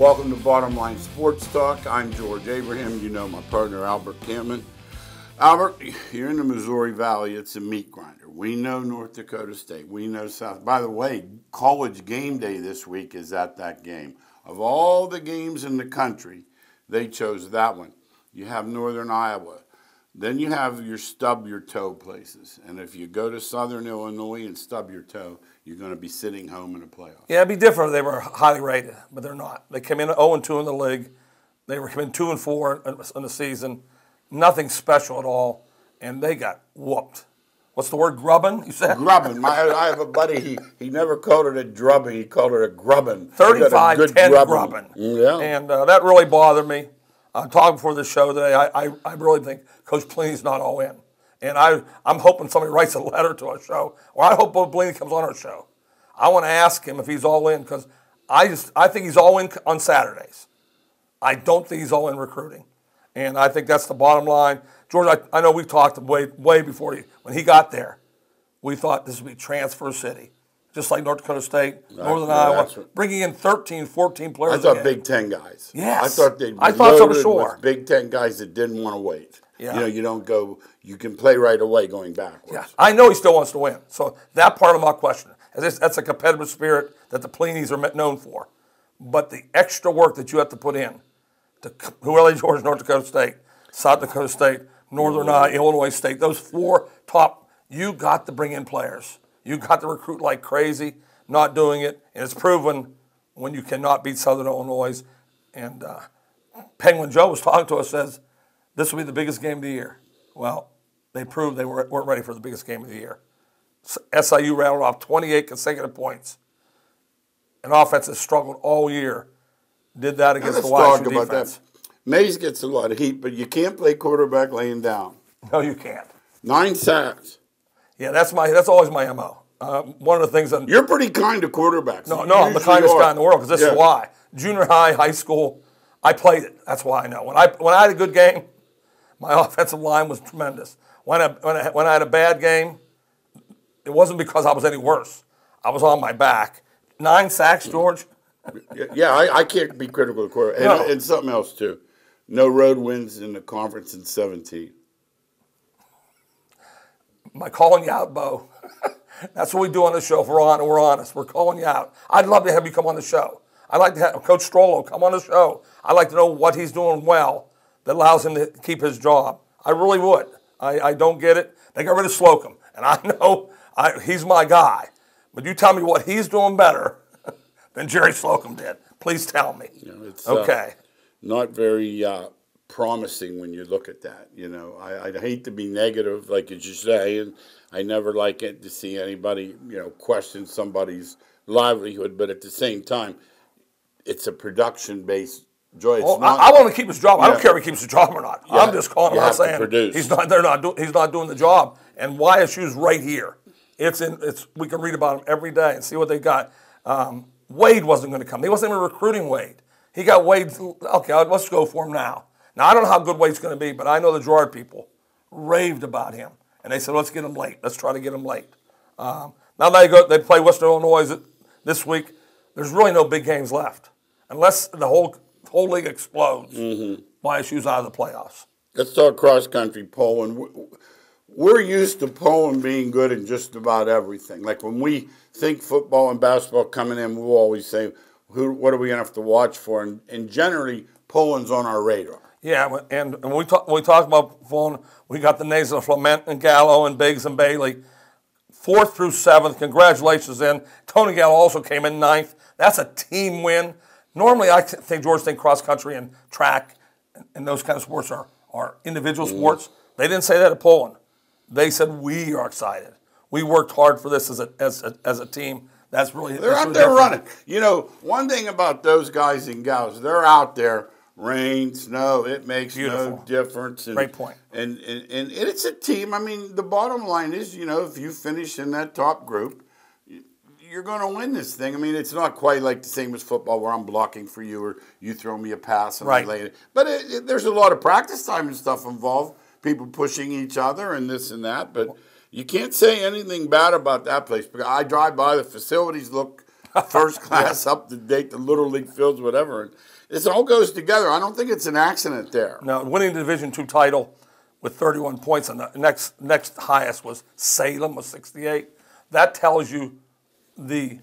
Welcome to Bottom Line Sports Talk. I'm George Abraham. You know my partner Albert Campman. Albert, you're in the Missouri Valley. It's a meat grinder. We know North Dakota State. We know South. By the way, College Game Day this week is at that game. Of all the games in the country, they chose that one. You have Northern Iowa. Then you have your stub your toe places. And if you go to Southern Illinois and stub your toe, you're going to be sitting home in the playoffs. Yeah, it'd be different if they were highly rated, but they're not. They came in 0-2 in the league. They were coming 2-4 in the season. Nothing special at all, and they got whooped. What's the word, grubbing, you said? Grubbing. I have a buddy, he never called it a drubbing, he called it a grubbing. 35-10 grubbing. Yeah. And that really bothered me. Talking before the show today, I really think Coach Pelini's not all in. And I'm hoping somebody writes a letter to our show, or I hope Pelini comes on our show. I want to ask him if he's all in, because I think he's all in on Saturdays. I don't think he's all in recruiting. And I think that's the bottom line. George, I know we talked way before when he got there. We thought this would be transfer city, just like North Dakota State, Northern Iowa, bringing in 13, 14 players. I thought Big Ten guys. Yes. I thought they'd be so for sure. With Big Ten guys that didn't want to wait. Yeah. You know, you don't go, you can play right away going backwards. Yeah. I know he still wants to win. So that part of my question, that's a competitive spirit that the Pelinis are known for. But the extra work that you have to put in, to whoever Georgia, North Dakota State, South Dakota State, Northern Iowa, Illinois State, those four top, you got to bring in players. You got to recruit like crazy, not doing it. And it's proven when you cannot beat Southern Illinois. And Penguin Joe was talking to us, says, this will be the biggest game of the year. Well, they proved they weren't ready for the biggest game of the year. SIU rattled off 28 consecutive points. An offense that struggled all year. Did that against the YSU defense. Mays gets a lot of heat, but you can't play quarterback laying down. No, you can't. 9 sacks. Yeah, that's always my MO. One of the things that you're pretty kind to quarterbacks. No, I'm the kindest guy in the world, because this is why. Junior high, high school, I played it. That's why I know. When I had a good game, my offensive line was tremendous. When I had a bad game, it wasn't because I was any worse. I was on my back. 9 sacks, George. Yeah, I can't be critical of quarterback. No. And something else, too. No road wins in the conference in 17. Am I calling you out, Bo? That's what we do on the show. If we're honest. We're calling you out. I'd love to have you come on the show. I'd like to have Coach Strollo come on the show. I'd like to know what he's doing well that allows him to keep his job. I really would. I don't get it. They got rid of Slocum, and I know he's my guy. But you tell me what he's doing better than Jerry Slocum did. Please tell me. It's okay. Not very promising when you look at that. You know, I'd hate to be negative, like you say, and I never like it to see anybody, question somebody's livelihood. But at the same time, it's a production-based joy. I want to keep his job. I don't care if he keeps his job or not. I'm just calling him out saying he's not doing the job. And YSU's right here. We can read about him every day and see what they got. Wade wasn't going to come. He wasn't even recruiting Wade. He got Wade. Okay, let's go for him now. Now, I don't know how good Wade's going to be, but I know the Girard people raved about him. And they said, let's get him late. Let's try to get him late. Now they play Western Illinois this week. There's really no big games left. Unless the whole league explodes, YSU's out of the playoffs. Let's talk cross-country pole. We're used to Poland being good in just about everything. Like when we think football and basketball coming in, we'll always say, what are we going to have to watch for? And generally, Poland's on our radar. Yeah, and when we talk about Poland, we got the names of Flement and Gallo and Biggs and Bailey. 4th through 7th, congratulations. And Tony Gallo also came in 9th. That's a team win. Normally, I think Georgia State cross-country and track and those kind of sports are individual sports. They didn't say that at Poland. They said, we are excited. We worked hard for this as a team. That's really they're out there running. One thing about those guys and gals, they're out there. Rain, snow, it makes no difference. Great point. And it's a team. I mean, the bottom line is, if you finish in that top group, you're going to win this thing. I mean, it's not quite like the same as football where I'm blocking for you or you throw me a pass and I lay it. But there's a lot of practice time and stuff involved. People pushing each other and this and that. But you can't say anything bad about that place. Because I drive by, the facilities look first class, up to date, the Little League fields, whatever. This all goes together. I don't think it's an accident there. Now, winning the Division II title with 31 points, and the next highest was Salem with 68. That tells you the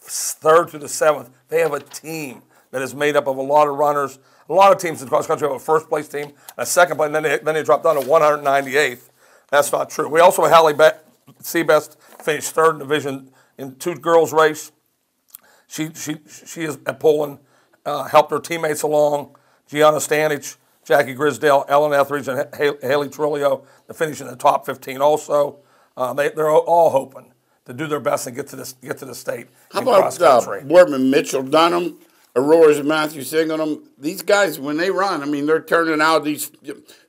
3rd to the 7th, they have a team that is made up of a lot of runners. A lot of teams in cross country have a first place team, a second place, and then they drop down to 198th. That's not true. We also have Hallie Seabest finished 3rd in division in 2 girls race. She is at Poland, helped her teammates along. Gianna Stanich, Jackie Grisdale, Ellen Etheridge, and Haley Trulio to finish in the top 15 also. They're all hoping to do their best and get to the state. How about Boardman, Mitchell Dunham, Aurora's and Matthew Singleton? These guys, when they run, I mean, they're turning out these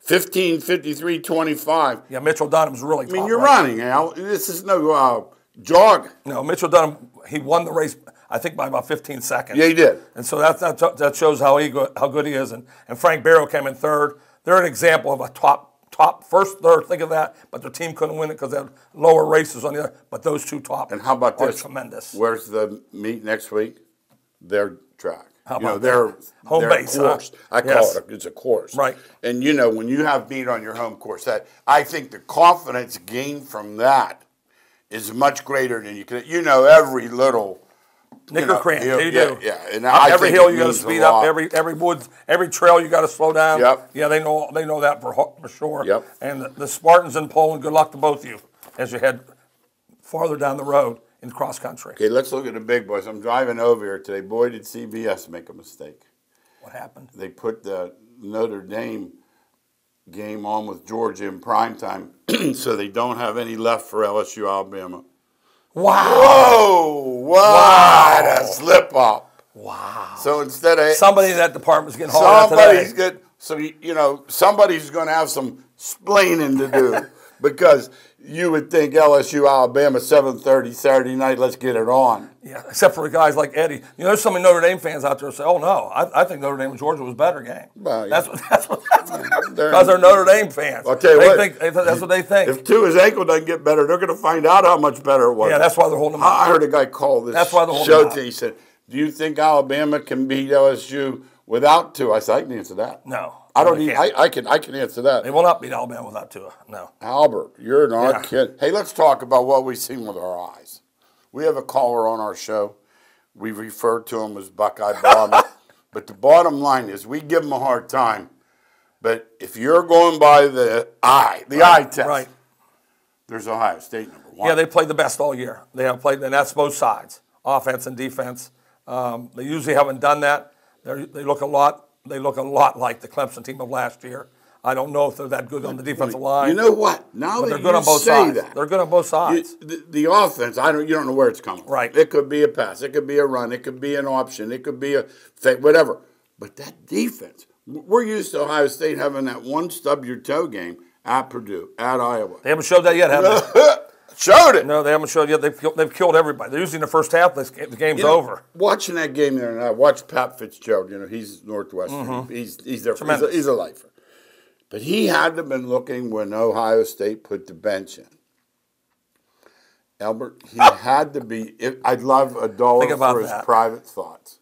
15, 53, 25. Yeah, Mitchell Dunham's really top. I mean, you're running, Al. This is no jog. No, Mitchell Dunham, he won the race, I think, by about 15 seconds. Yeah, he did. And so that shows how good he is. And Frank Barrow came in 3rd. They're an example of a top first, third, think of that, but their team couldn't win it because they had lower races on the other. But those 2 top and how about are this? Tremendous. Where's the meet next week? Their track. How about their home base? Course. Huh? I call it it's a course. Right. And when you have meet on your home course, I think the confidence gained from that is much greater than you can. Every little Nicker cramp. You do. Yeah. And every hill you got to speed up. Every woods, every trail you got to slow down. Yep. Yeah, they know that for sure. Yep. And the Spartans in Poland, good luck to both of you as you head farther down the road in cross country. Okay, let's look at the big boys. I'm driving over here today. Boy, did CBS make a mistake. What happened? They put the Notre Dame game on with Georgia in primetime, so they don't have any left for LSU Alabama. Wow. Whoa! What a slip up. Wow. So instead of somebody in that department's getting hauled out today. Somebody's good. So somebody's going to have some splaining to do because you would think LSU Alabama 7:30 Saturday night. Let's get it on. Yeah, except for guys like Eddie. There's some Notre Dame fans out there who say, "Oh no, I think Notre Dame and Georgia was a better game." Well, yeah. That's because they're Notre Dame fans. I'll tell you what, that's what they think. If Tua's ankle doesn't get better, they're going to find out how much better it was. Yeah, that's why they're holding him out. I heard a guy call this that's why they're holding show him out. today. He said, "Do you think Alabama can beat LSU without Tua?" I said, "I can answer that." No. I don't need. I can answer that. They will not beat Alabama without Tua. No. Albert, you're not kidding. Hey, let's talk about what we've seen with our eyes. We have a caller on our show. We refer to him as Buckeye Bob. But the bottom line is we give him a hard time. But if you're going by the eye test, there's Ohio State number 1. Yeah, they played the best all year. They have played, and that's both sides, offense and defense. They usually haven't done that. They look a lot like the Clemson team of last year. I don't know if they're that good on the defensive line. You know what? Now that they're good you on both say sides. that, they're good on both sides. The offense, you don't know where it's coming from. Right. It could be a pass. It could be a run. It could be an option. It could be a fake, whatever. But that defense, we're used to Ohio State having that one stub your toe game at Purdue, at Iowa. They haven't showed that yet, have they? Showed it. No, they haven't showed yet. They've killed everybody. They're usually in the first half. The game's over. Watching that game there, and I watched Pat Fitzgerald. He's Northwestern. Mm-hmm. He's there. He's a lifer. But he had to have been looking when Ohio State put the bench in. Albert, he had to be. I'd love $1 for his private thoughts,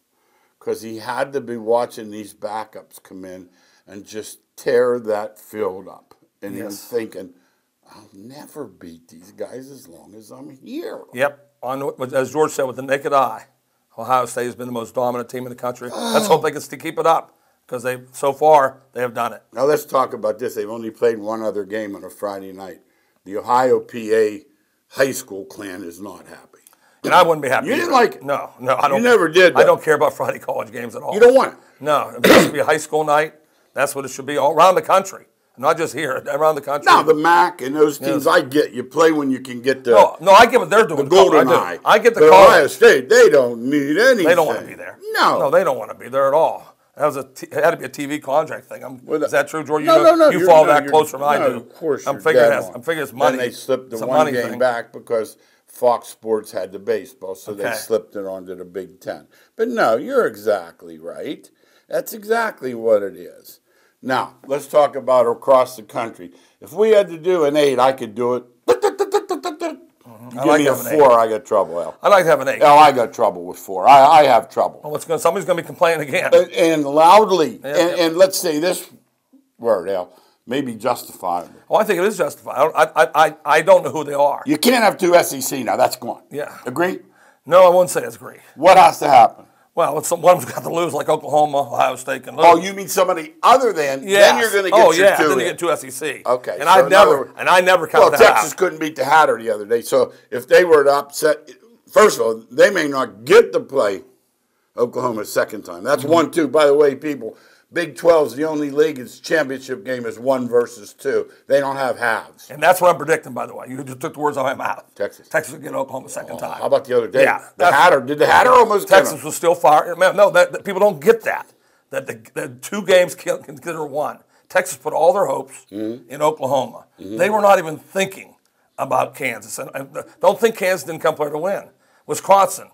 because he had to be watching these backups come in and just tear that field up, and he was thinking, I'll never beat these guys as long as I'm here. Yep. As George said, with the naked eye, Ohio State has been the most dominant team in the country. Let's hope they can keep it up, because so far they have done it. Now let's talk about this. They've only played one other game on a Friday night. The Ohio PA high school clan is not happy. And I wouldn't be happy. You didn't like it? No, I don't. You never did. I don't care about Friday college games at all. You don't want it? No, it should be a high school night. That's what it should be all around the country. Not just here, around the country. Now, the MAC and those teams, I get. You play when you can get the No, I get what they're doing. The Golden Eye. I get the but call. Ohio State, they don't need anything. They don't want to be there. No, they don't want to be there at all. It had to be a TV contract thing. Is that true, George? No. You follow that closer than I do. Of course, I'm figuring it's money. Then they slipped the one game back because Fox Sports had the baseball, so they slipped it onto the Big Ten. But no, you're exactly right. That's exactly what it is. Now, let's talk about across the country. If we had to do an 8, I could do it. You I give like me a having 4, I got trouble, Al. I like to have an 8. Al, I got trouble with 4. I have trouble. Well, somebody's going to be complaining again. And loudly. Yeah. And let's say this word, Al, maybe justifiable. Oh, I think it is justified. I don't know who they are. You can't have 2 SEC now. That's gone. Yeah. Agree? No, I wouldn't say it's great. What has to happen? Well, one of them's got to lose, like Oklahoma, Ohio State can lose. Oh, you mean somebody other than? Yes. Then you're going to get your 2 then in. you get 2 SEC. Okay. And So I never counted that Texas out. couldn't beat the Hatter the other day. So if they were to upset, first of all, they may not get to play Oklahoma a second time. That's 1-2. By the way, people, Big 12 is the only league its championship game is 1 versus 2. They don't have halves. And that's what I'm predicting, by the way. You just took the words out of my mouth. Texas. Texas will get Oklahoma a second time. How about the other day? Yeah. The Hatter. Did the Hatter almost get Texas them? was still far. No, that people don't get that. That the 2 games can consider 1. Texas put all their hopes in Oklahoma. They were not even thinking about Kansas. And don't think Kansas didn't come there to win. Wisconsin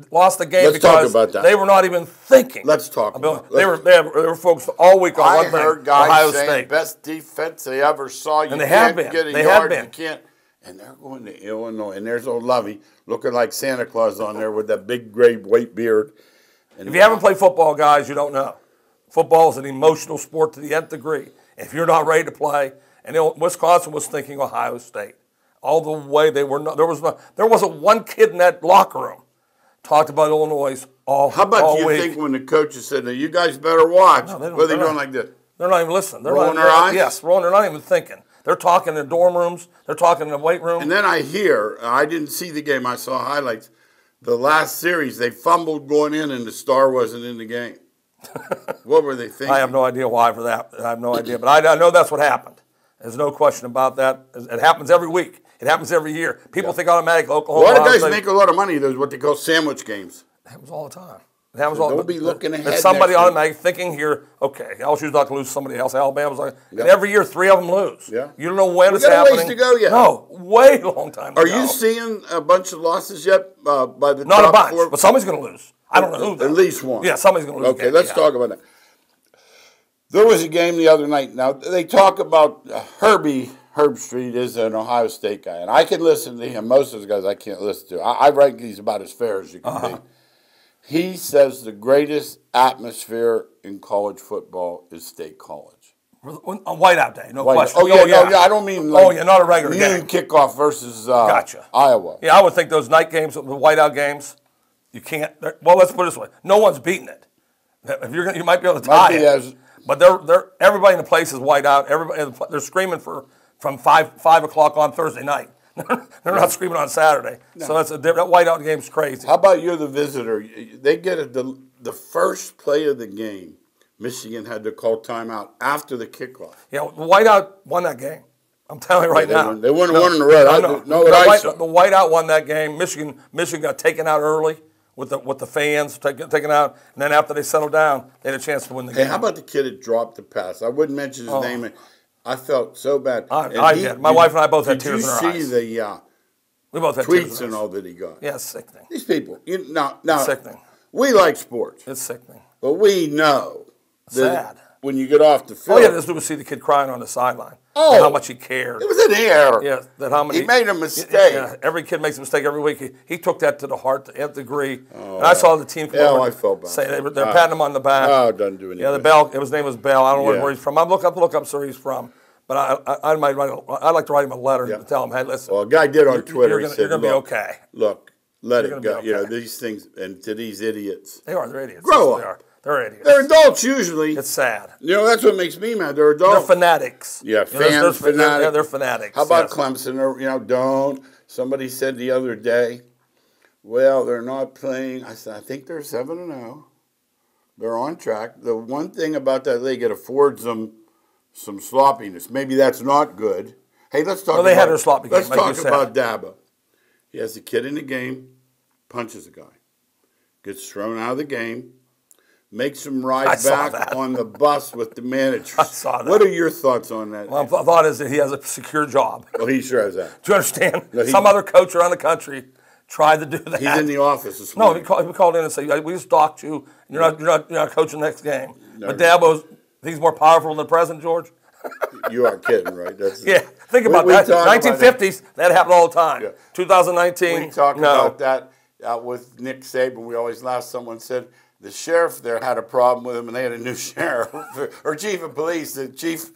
lost the game Let's talk because about that. they were not even thinking. Let's talk about it. They were focused all week on I one thing, heard guys Ohio saying State. best defense they ever saw. You And they have can't been. get a They yard. have been. You can't. And they're going to Illinois. And there's old Lovey looking like Santa Claus on there with that big gray white beard. And If you haven't played football, guys, you don't know. Football is an emotional sport to the nth degree. If you're not ready to play, and Wisconsin was thinking Ohio State all the way. They were not. There wasn't one kid in that locker room talked about Illinois all. How about all you week. think when the coaches said, "Now you guys better watch"? No, they don't- what are they they're doing not. like this? They're not even listening. They're Rolling not, their eyes? Yes, rolling. They're not even thinking. They're talking in the dorm rooms. They're talking in the weight room. And then I hear, I didn't see the game. I saw highlights. The last series, they fumbled going in, and the star wasn't in the game. What were they thinking? I have no idea why for that. I have no idea. But I know that's what happened. There's no question about that. It happens every week. It happens every year. People think automatically A Oklahoma. lot of guys Ohio State- make a lot of money. There's what they call sandwich games. It happens all the time. It happens all. Don't be looking ahead There's somebody next week. automatic thinking here. Okay, LSU's not going to lose to somebody else. Alabama's like, and every year 3 of them lose. Yeah. You don't know when We it's got a happening. ways to go yet. No, way long time. Are to go. you seeing a bunch of losses yet by the Not top a bunch, 4? but somebody's going to lose. I don't know who. though. At least one. Yeah, somebody's going to lose. Okay, again. let's Yeah. talk about that. There was a game the other night. Now, they talk about Herb Street is an Ohio State guy, and I can listen to him. Most of those guys I can't listen to. I rank he's about as fair as you can be. He says the greatest atmosphere in college football is State College. On whiteout day, no question. Oh, yeah, no, yeah, I don't mean like yeah, not a regular noon game. kickoff versus Gotcha. Iowa. Yeah, I would think those night games, the whiteout games, you can't. Well, let's put it this way: no one's beating it. If you're gonna, you might be able to tie Might be it. as- But everybody in the place is whiteout. Everybody, they're screaming from 5 o'clock on Thursday night. They're not screaming on Saturday. So that whiteout game's crazy. How about you're the visitor? They get it the first play of the game. Michigan had to call timeout after the kickoff. Yeah, whiteout won that game. I'm telling you right now. They wouldn't have won in a row. I know what I saw. The whiteout won that game. Michigan got taken out early with the fans taken out, and then after they settled down, they had a chance to win the Hey, game. how about the kid that dropped the pass? I wouldn't mention his name. I felt so bad. I did. My wife and I both had tears in our Did eyes. you see the We both had tears tweets in and our all eyes. that he got? Yeah, it's sickening. These people, now It's sickening. we like sports, It's sickening. but we know that Sad. when you get off the All field, you had to do was see the kid crying on the sideline. Oh. And how much he cared. it was in the air. Yeah, that how many He made a mistake. Yeah, every kid makes a mistake every week. He took that to the heart, to nth degree. And I saw the team come Yeah, over I and felt bad. say they're patting him on the back. Oh, it doesn't do anything. Yeah, the Bell. His name was Bell. I don't know Yeah. where he's from. I'd look up where he's from. But I'd like to write him a letter to tell him, hey, listen. Well, a guy did on Twitter. You're He said, going to be "Look, okay. Look, let You're it gonna go. be You know, okay." these things, and to these idiots. They're idiots. Grow They up. are. They're idiots. They're adults usually. It's sad. You know, that's what makes me mad. They're They're adults. fanatics. Yeah, You know, fans, fanatics. Yeah, they're fanatics. How about yes. Clemson? Don't. Somebody said the other day, well, they're not playing. I said, I think they're 7-0. They're on track. The one thing about that league, it affords them some sloppiness. Maybe that's not good. Hey, let's talk. Well, they about, had their sloppy game, Let's like you talk said. about Dabo. He has a kid in the game, punches a guy, gets thrown out of the game, makes him I ride saw back that. on the bus with the manager. I saw that. What are your thoughts on that? My thought is that he has a secure job. Well, he sure has that. Do you understand? No, Some other coach around the country tried to do that. He's in the office this No, morning. he called in and said, "We just docked you. You're not coaching the next game." But Dabo's he's more powerful than the president, George. You are kidding, right? That's Yeah, think about that. 1950s, that happened all the time. Yeah. 2019, we talk about that with Nick Saban. We always laugh. Someone said the sheriff there had a problem with him, and they had a new sheriff or chief of police. The chief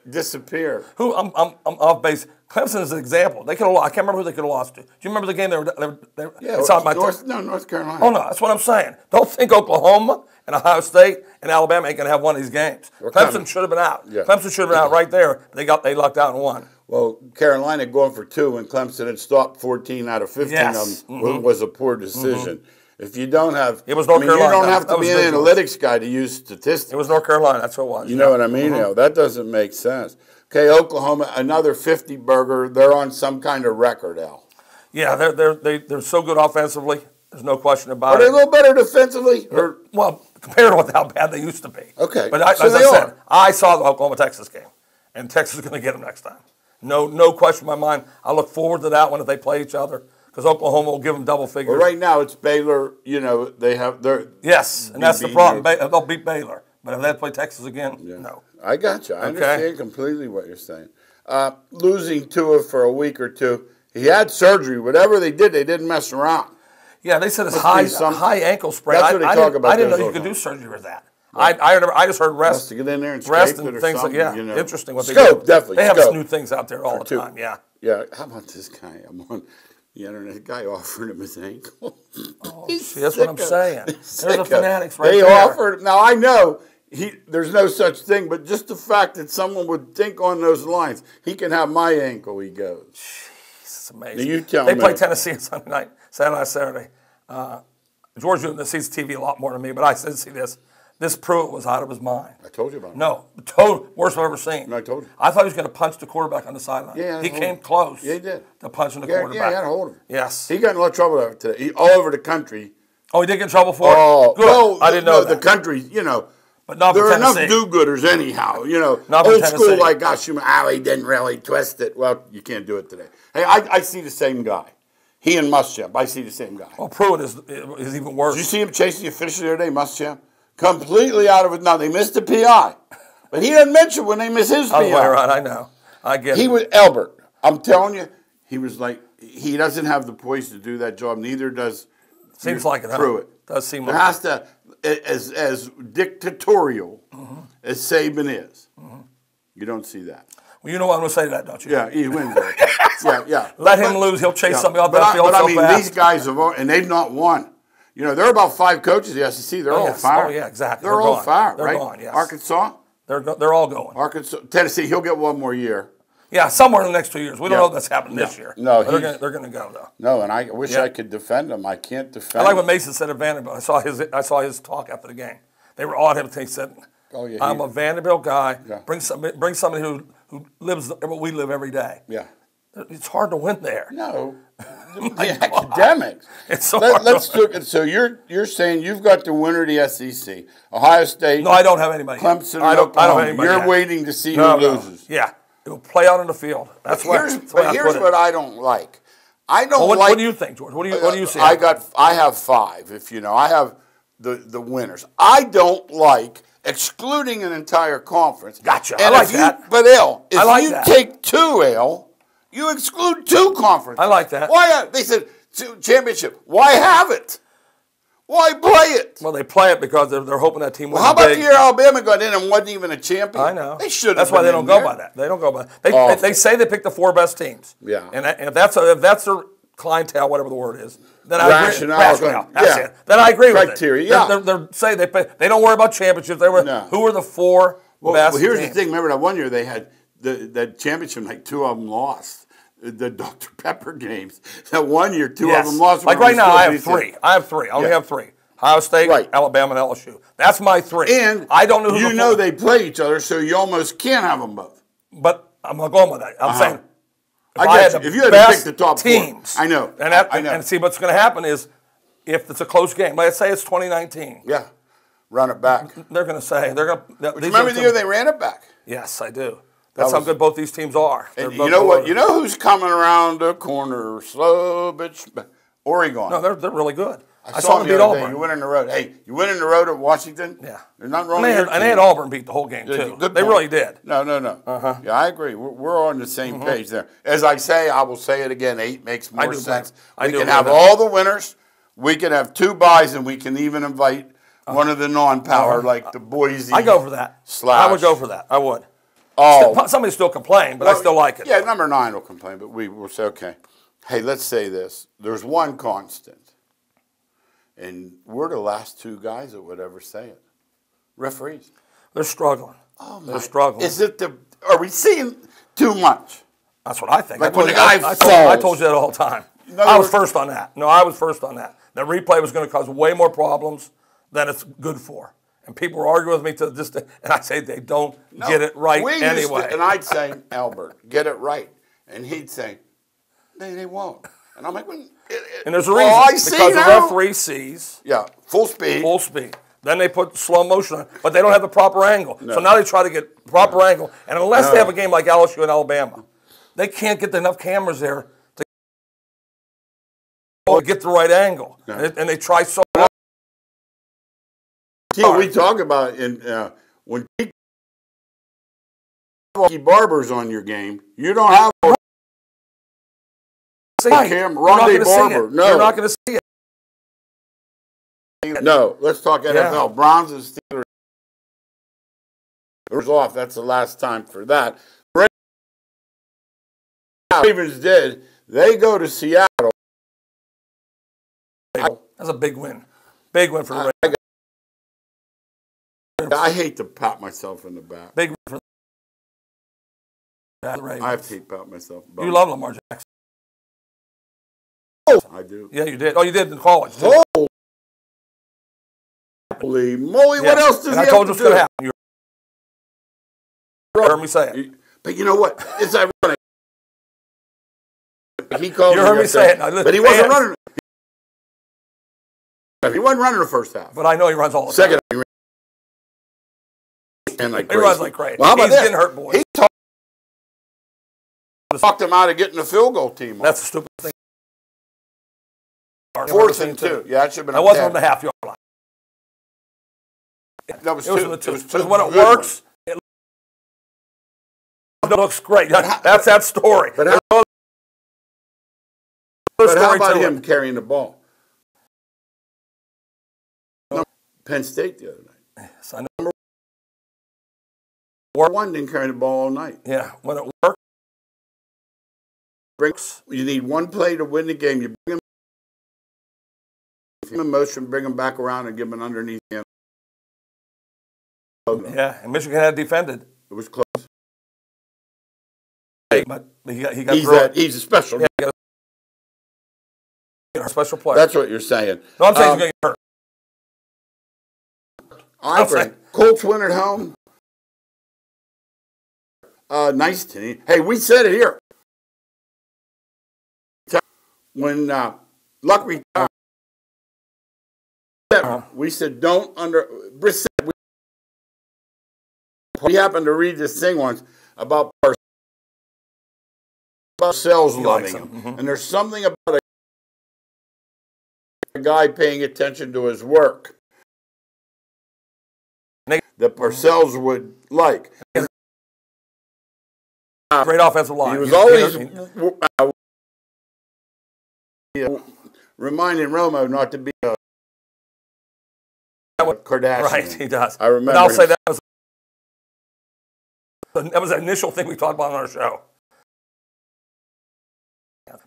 disappeared. I'm off base. Clemson is an example. They could have lost. I can't remember who they could have lost to. Do you remember the game they were yeah, it's on my North Carolina. Oh, no, that's what I'm saying. Don't think Oklahoma and Ohio State and Alabama ain't going to have one of these games. Clemson should have been out. Yeah. Clemson should have been out right there. They lucked out and won. Well, Carolina going for 2 and Clemson had stopped 14 out of 15 of them was a poor decision. If you don't have, it was North Carolina. You don't have to be an analytics guy to use statistics. It was North Carolina. That's what it was. You know what I mean? That doesn't make sense. Okay, Oklahoma, another 50 burger. They're on some kind of record, Al. Yeah, they're so good offensively. There's no question about it. Are they a little better defensively? Well, compared to how bad they used to be. Okay, but as I said, I saw the Oklahoma-Texas game, and Texas is going to get them next time. No question in my mind. I look forward to that one if they play each other, because Oklahoma will give them double figures. Well, right now it's Baylor. You know, they have their and that's the problem. They'll beat Baylor, but if they play Texas again, no. I got you. I understand completely what you're saying. Losing Tua for a week or two, he had surgery. Whatever they didn't mess around. Yeah, they said it's high ankle sprain. That's what they talk about. I didn't know you could do surgery with that. Right. I just heard rest. To get in there and rest and things like interesting what they do. Scope, definitely. They have new things out there all the time. Yeah. Yeah. How about this guy? I'm on the internet. The guy offered him his ankle. Oh, see, that's what I'm saying. There's the fanatics right there. They there. offered. Now I know. There's no such thing, but just the fact that someone would think on those lines, he can have my ankle, he goes. Jeez, it's amazing. Now you tell me. They play Tennessee on Sunday night, Saturday. George sees TV a lot more than me, but I said, see this. This Pruitt was out of his mind. I told you about it. No, worst I've ever seen. No, I told you. I thought he was going to punch the quarterback on the sideline. Yeah, he came close. Yeah, he did. To punching the quarterback. Yeah, he had a hold of him. Yes. He got in a lot of trouble today. All over the country. Oh, he did get in trouble for it? Good. No, I didn't know that. The country, but not there are enough do-gooders anyhow. Not old school like, gosh, he didn't really twist it. Well, you can't do it today. Hey, I see the same guy. He and Muschamp, I see the same guy. Well, Pruitt is even worse. Did you see him chasing the official the other day, Muschamp? Completely out of it. Now, they missed the PI. But he doesn't mention when they miss his PI. Right, I know. I get it. He was, Albert, I'm telling you, he was like, he doesn't have the poise to do that job. Neither does Seems like it, Pruitt. Does seem like it. Has to, as dictatorial as Saban is. You don't see that. Well, you know what I'm going to say to that, don't you? Yeah, he wins. Yeah. Let him lose. He'll chase something out that field so fast. These guys have, and they've not won. There are about 5 coaches in the SEC. They're all fired. Oh, yeah, exactly. They're all fired, right? They're gone, yes. Arkansas? They're all going. Arkansas, Tennessee, he'll get 1 more year. Yeah, somewhere in the next 2 years. We don't know if that's happening this year. No, they're going to go though. No, and I wish I could defend him. I can't defend. I like what Mason said at Vanderbilt. I saw his talk after the game. They were on him. He said, "I'm a Vanderbilt guy. Yeah. Bring somebody who lives what we live every day." Yeah, it's hard to win there. No, the academics. It's so hard. Let's look at. So you're saying you've got the winner of the SEC, Ohio State. No, I don't have anybody. Clemson. I don't have anybody. You're waiting to see who loses. Yeah. It will play out on the field. That's here's what I don't like. I don't like. What do you think, George? What do you see? I have 5. I have the winners. I don't like excluding an entire conference. Gotcha. And I like that. But if you take 2, you exclude 2 conferences. I like that. Why? They said championship. Why have it? Why play it? Well, they play it because they're hoping that team wins. Well, how about the year Alabama got in and wasn't even a champion? I know. They should. That's why they don't go by that. They don't go by that. They say they pick the 4 best teams. Yeah. And if that's their clientele, whatever the word is, then I agree. Rationale. That's it. Then I agree with it. Criteria. Yeah. They're saying they don't worry about championships. Who are the 4 best? Well, here's teams? the thing. Remember that one year they had the championship, like 2 of them lost. The Dr. Pepper games. That one year, 2 of them lost. Like right now, I have 3. I only have 3. Ohio State, Alabama, and LSU. That's my 3. And I don't know who they play each other, so you almost can't have them both. But I'm not going with that. I'm saying if you had to pick the top teams, 4. I know. I know. And see, what's going to happen is if it's a close game, let's say it's 2019. Yeah. Run it back. They're going to say, remember the year they ran it back? Yes, I do. That's how good both these teams are. And you know what? You know who's coming around the corner? Slow, bitch. Oregon. No, they're really good. I saw them beat Auburn. You went in the road. Hey, you went in the road at Washington? Yeah. There's nothing wrong with that. And they had Auburn beat the whole game, too. They really did. No. Yeah, I agree. We're on the same page there. As I say, I will say it again, 8 makes more sense. We can have all the winners. We can have 2 byes, and we can even invite one of the non-power, like the Boise. I go for that. I would go for that. I would. Oh. Somebody still complain, but I still like it. Yeah, number 9 will complain, but we will say, okay. Hey, let's say this. There's one constant. And we're the last 2 guys that would ever say it. Referees. They're struggling. Oh, they're struggling. Are we seeing too much? That's what I think. Like when the guy falls. I told you that all the time. I was first on that. No, I was first on that. The replay was going to cause way more problems than it's good for. And people were arguing with me to this day, and I say they don't get it right anyway. And I'd say, Albert, get it right. And he'd say, they won't. And I'm like, and there's a reason. Because the referee sees. Yeah, full speed. Full speed. Then they put slow motion on, but they don't have the proper angle. No. So now they try to get proper angle. And unless they have a game like LSU and Alabama, they can't get enough cameras there to get the right angle. No. And they try so hard. We talk about when Barber's on your game, you don't have Rondé Barber. No, you're not going to see it. No, let's talk NFL. Yeah. Browns and Steelers. It was off. That's the last time for that. Ravens did. They go to Seattle. That's a big win. Big win for the Ravens. I hate to pat myself in the back. Big win for the Ravens. I have to pat myself. You love Lamar Jackson. I do. Yeah, you did. Oh, you did in college. Holy moly, what else does he have to do? I told you what's going to happen. You heard me say it. But you know what? It's ironic. He called you heard me say it. But he wasn't running. He wasn't running the first half. But I know he runs all the time. He runs like crazy. Well, how about He's getting hurt, boys. He talked him out of getting the field goal team. That's a stupid thing. 4th and 2. Yeah, that should have been. That wasn't on the half-yard line. That was 2. Because when it works, it looks great. That's that story. But how about him carrying the ball? Penn State the other night. Yes, I know. One didn't carry the ball all night. Yeah, when it works. You need one play to win the game. You bring him in motion, bring him back around, and give him an underneath the end. Yeah, and Michigan had defended. It was close. But he got he's a special. Yeah, he got a special player. That's what you're saying. No, I'm saying he's going to get hurt. I agree. Colts win at home. Nice team. Hey, we said it here. When Luck retired, we said don't Brissett. We happened to read this thing once about Parcells loving him. Mm-hmm. And there's something about a guy paying attention to his work that Parcells would like. Great offensive line. He was always reminding Romo not to be a Kardashian. Right, he does. I remember. But I'll say that was the initial thing we talked about on our show.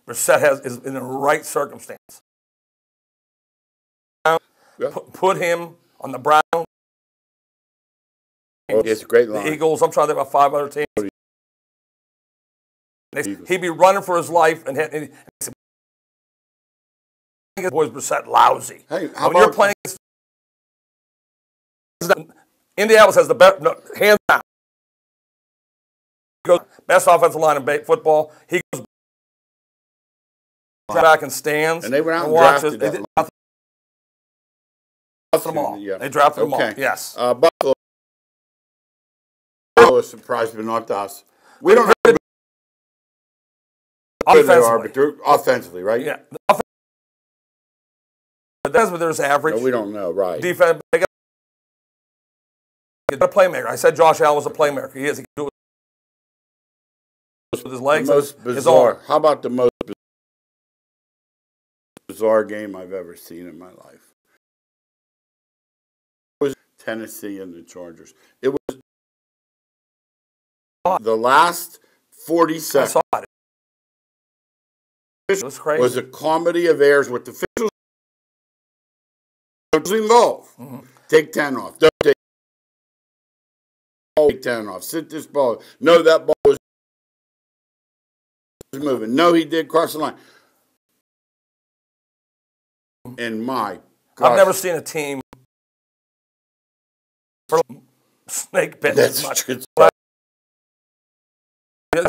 Brissett is in the right circumstance. Yeah. Put him on the Browns. Oh, it's a great line. The Eagles. I'm trying to think about 5 other teams. He'd be running for his life, and boys Brissett lousy. Hey, when you're playing, Indianapolis has the best, hands down. He goes best offensive line in football. He goes back and stands and they went out and watches. Drafted them all. Yeah. They drafted them all. Yes. Buffalo was surprised, but not us. We don't have offensively. Offensively, right? Yeah. but there's average. No, we don't know, right? Defense. They got a playmaker. I said Josh Allen was a playmaker. He is. He can do it with his legs. The most bizarre. How about the most bizarre game I've ever seen in my life? It was Tennessee and the Chargers. It was the last 40 seconds. I saw it. It was crazy. Was a comedy of errors with the officials involved. Take 10 off. Don't take 10 off. Sit this ball. No, that ball was moving. No, he did cross the line. And my gosh. I've never seen a team snake bit as much. It's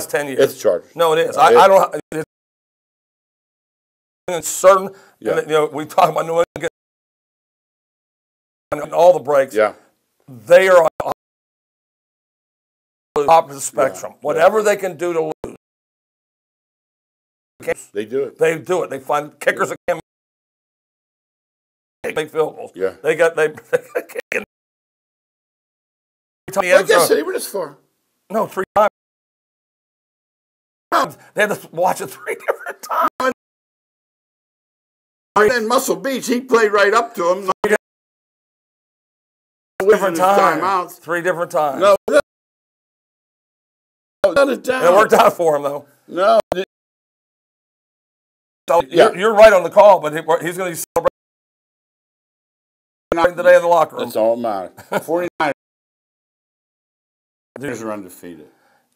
10 years. It's Chargers. No, it is. I don't. It's certain. Yeah. You know, we talk about New England and all the breaks. Yeah. They are on the opposite spectrum. Yeah. Whatever they can do to lose, they do it. They do it. They find kickers that can make field goals. Yeah. They I guess they were this far. No, 3 times. They had to watch it 3 different times. And then Muscle Beach, he played right up to him. 3 different times. 3 different times. No, shut it down. It worked out for him, though. No. So you're right on the call, but he's going to be celebrating today in the locker room. That's all that matters. 49ers are undefeated.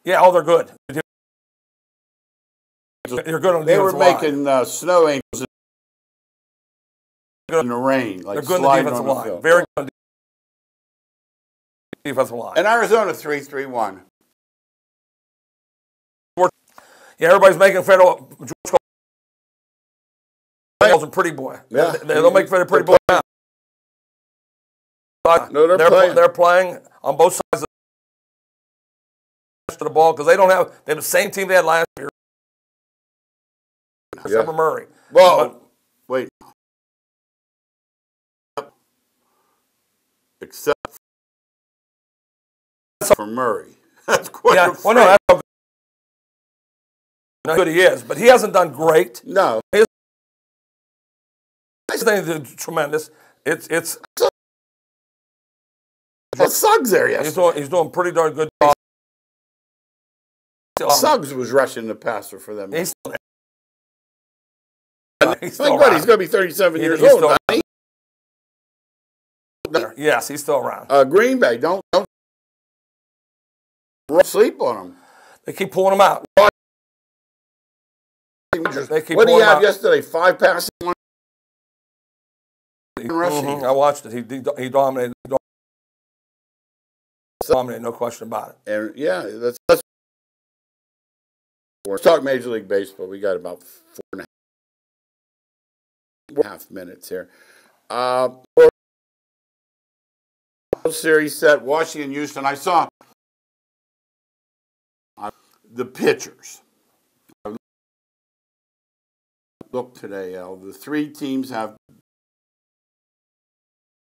Yeah, oh, they're good. You're good on the They were defensive making snow angels in the rain, like they're good sliding on the defensive on the line. field. Very good on the defensive line. And Arizona 3-3-1. Yeah, everybody's making fun of George Cole's a pretty boy. Yeah. They'll make fun of pretty boy now. No, they're playing on both sides of the ball because they have the same team they had last year. Except for Murray. Well, wait. Except for Murray. That's quite a well, no, that's how good he is, but he hasn't done great. No. His thing is tremendous. It's Suggs there yesterday. He's doing pretty darn good job. Suggs was rushing the passer for them. He's still He's going to be 37 years old. Yes, he's still around. Green Bay, don't sleep on him. They keep pulling him out. What did he have yesterday? 5 passing, 1 rushing. I watched it. He dominated. No question about it. And yeah, let's talk Major League Baseball. We got about 4.5 minutes here. Series set, Washington, Houston. I saw the pitchers. I looked today, Al. The 3 teams have.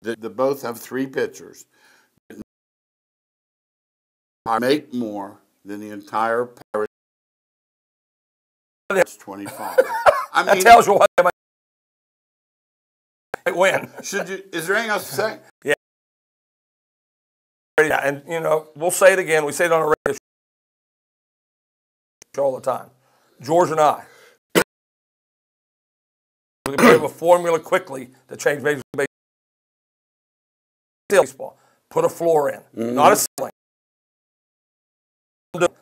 They both have 3 pitchers. I make more than the entire Pirates. That's 25. I mean, that tells you what they might win. Is there anything else to say? Yeah. Yeah, and we'll say it again. We say it on a radio show all the time. George and I. We have a formula quickly to change Major League Baseball. Put a floor in, not a ceiling.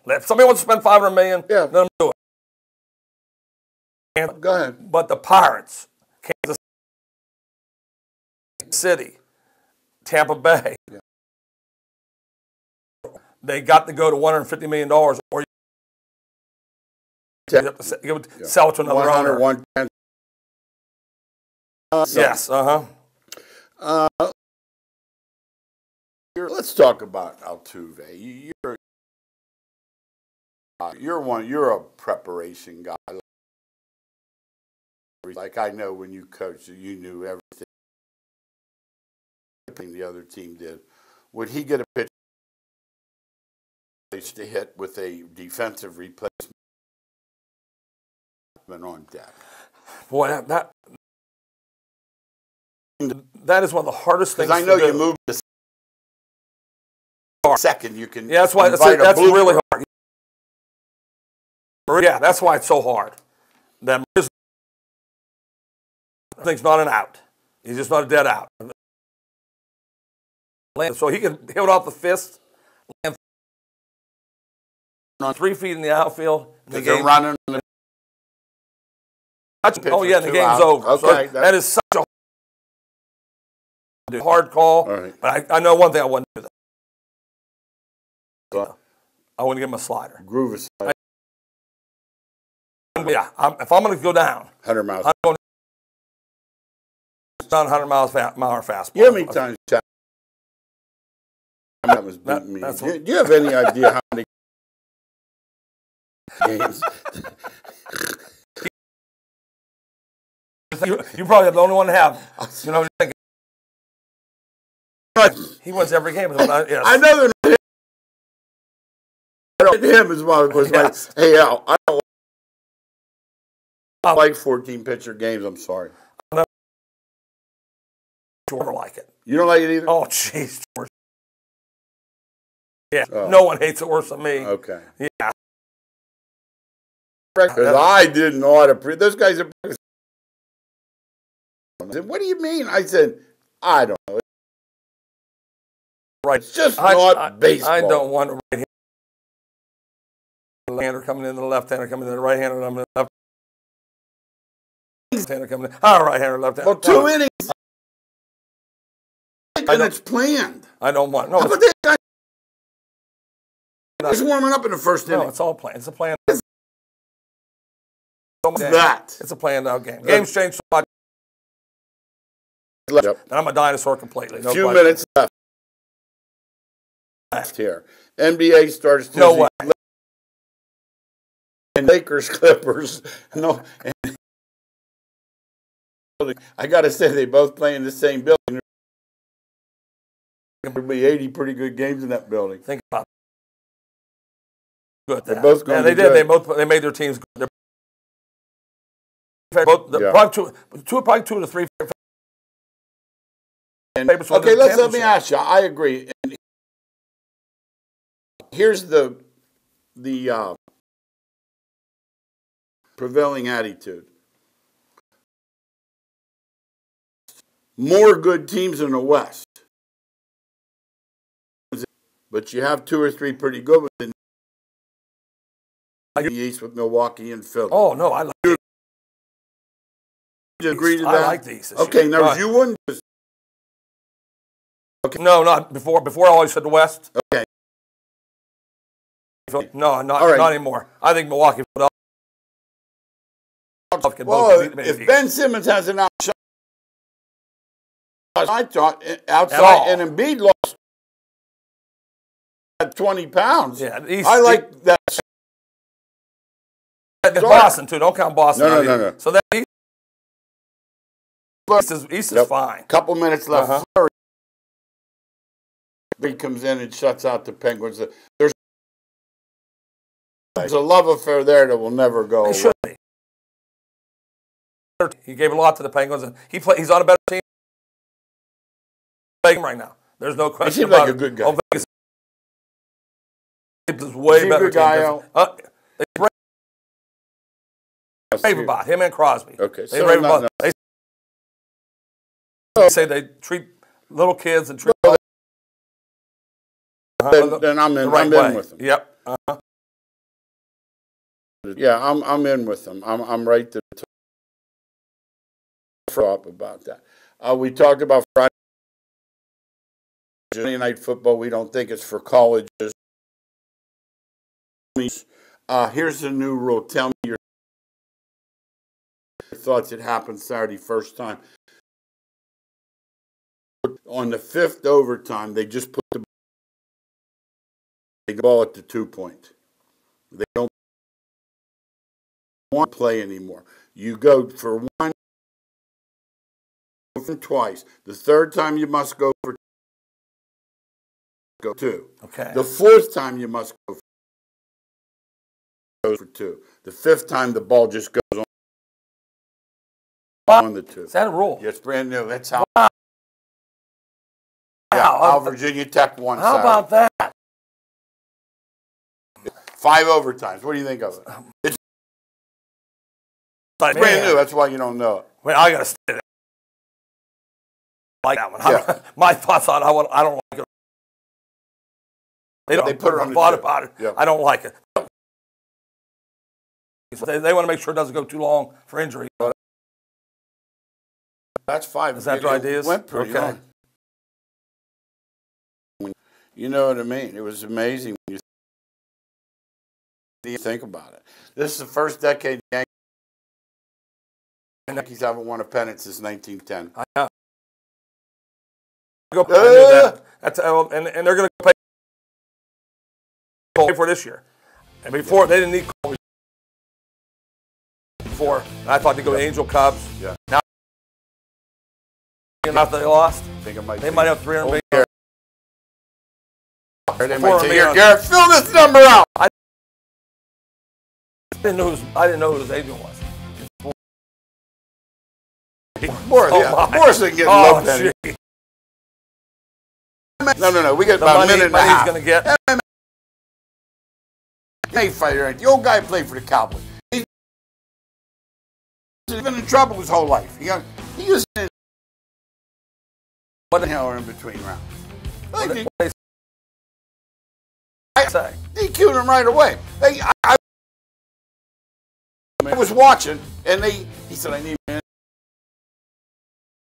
If somebody wants to spend $500 million, let them do it. Go ahead. But the Pirates, Kansas City, Tampa Bay, they got to go to $150 million, or you have to sell it to another owner. 110. Yes. Let's talk about Altuve. You're a preparation guy. Like I know when you coached, you knew everything pitching the other team did, would he get a pitch to hit with a defensive replacement on deck? Boy, that is one of the hardest things. Because I know you move to second, you can. Yeah, that's why that's really hard. Yeah, that's why it's so hard. That thing's not an out. He's just not a dead out. So he can hit off the fist, land on 3 feet in the outfield. The game running. Oh yeah, the game's over. Okay, so that is such a hard call. Right. But I know one thing: I wouldn't do that. I wouldn't give him a slider. Groove a slider. Yeah, if I'm going to go down, 100 miles. I'm going down 100 miles an hour fastball. You know how many times that was beating me? Do you have any idea how many games? You probably have the only one to have. You know, he wins every game. Yes. I know they're not. Him as well. Was yes. Like, hey Al, I don't like 14 pitcher games. I'm sorry. George like it. You don't like it either? Oh, jeez, George. Yeah, no one hates it worse than me. Okay. Yeah. Because I didn't know how to those guys are. I said, what do you mean? I said, I don't know. Right. It's just not baseball. I don't want a right-hander coming in, the left-hander coming in, the right-hander coming in, the left-hander coming in. Right-hander, left-hander. Well, 2 innings. And it's planned. I don't want. No. How about that guy? He's warming up in the first inning. No, it's all planned. It's a planned. It's a planned out game. Games change so much. Yep. And I'm a dinosaur completely. No few minutes left here. NBA starts Tuesday. No way. And Lakers, Clippers. No. I got to say, they both play in the same building. There will be 80 pretty good games in that building. Think about it. Good. They're both going to be good. They made their teams good. Probably two to three. Okay, let me ask you. I agree. And here's the prevailing attitude. More good teams in the West, but you have 2 or 3 pretty good ones in the East with Milwaukee and Philly. Oh no, I like. You agree to that? I like these. Okay, now you wouldn't. Okay. No, not before. Before I always said the West. Okay. No, not anymore. I think Milwaukee. Well, if Ben Simmons has an outshot, I thought outside, and Embiid lost 20 pounds. Yeah, I like that. Boston too. Don't count Boston. No. So that East is fine. Couple minutes left. He comes in and shuts out the Penguins. There's a love affair there that will never go away. Should be. He gave a lot to the Penguins, and he's on a better team right now. There's no question. He seems like a good guy. Vegas is way better. Good guy. They rave about him and Crosby. Okay, they rave about. They say they treat little kids and treat. Then I'm in with them. Yep. Yeah, I'm in with them. I'm right to talk about that. We talked about Friday night football. We don't think it's for colleges. Here's the new rule. Tell me your thoughts. It happened Saturday first time. On the 5th overtime, they just put the ball at the 2-point. They don't want to play anymore. You go for one, twice. The third time you must go for go 2. Okay. The 4th time you must go for 2. The 5th time the ball just goes on the 2. Is that a rule? Yeah, it's brand new. That's how. Wow. Yeah, how Virginia Tech won. How about that? 5 overtimes. What do you think of it? It's brand new. That's why you don't know it. Wait, I gotta say that. I like that one. Yeah. My thoughts on I don't like it. They put it on the thought about it. Yeah. I don't like it. They want to make sure it doesn't go too long for injury. That's 5. Is that your ideas? Went pretty long. You know what I mean? It was amazing when you think about it. This is the first decade the Yankees haven't won a pennant since 1910. I know. And they're going to pay for this year. And before, they didn't need Cole before. And I thought they'd go to Angel Cubs. Yeah. Now, they lost. I think it might they might have $300 million. They might say, here, Garrett, fill this number out. I didn't know who his agent was. Morrison getting low penny. No. We get about a minute and a half. He's going to get. MMA fighter, the old guy played for the Cowboys. He's been in trouble his whole life. He was in what the hell in between rounds. Say. They killed him right away. I was watching, and he said, I need man.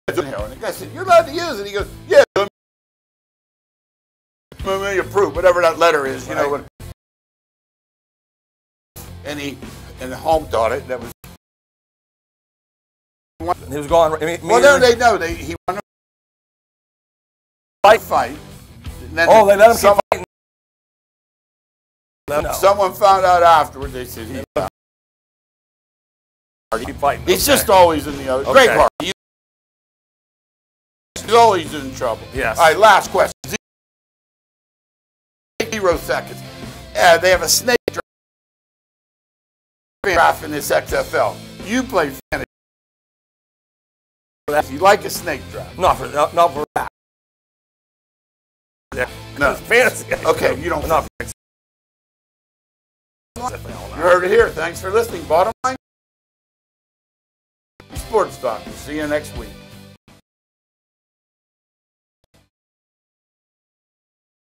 And the guy said, you're allowed to use it. He goes, yeah. Let me approve, whatever that letter is, you know what. And the home thought it. That was. He was gone. Well, they know he won a fight. They let him keep fighting. Someone found out afterward. They said keep fighting. He's just always in the other. Great part. He's always in trouble. Yes. All right. Last question. 0 seconds. They have a snake draft in this XFL. You play fantasy. You like a snake draft? Not for that. Yeah. No. Fantasy. Okay, you don't. Not for you heard it here. Thanks for listening. Bottom line. Sports Talk. We'll see you next week.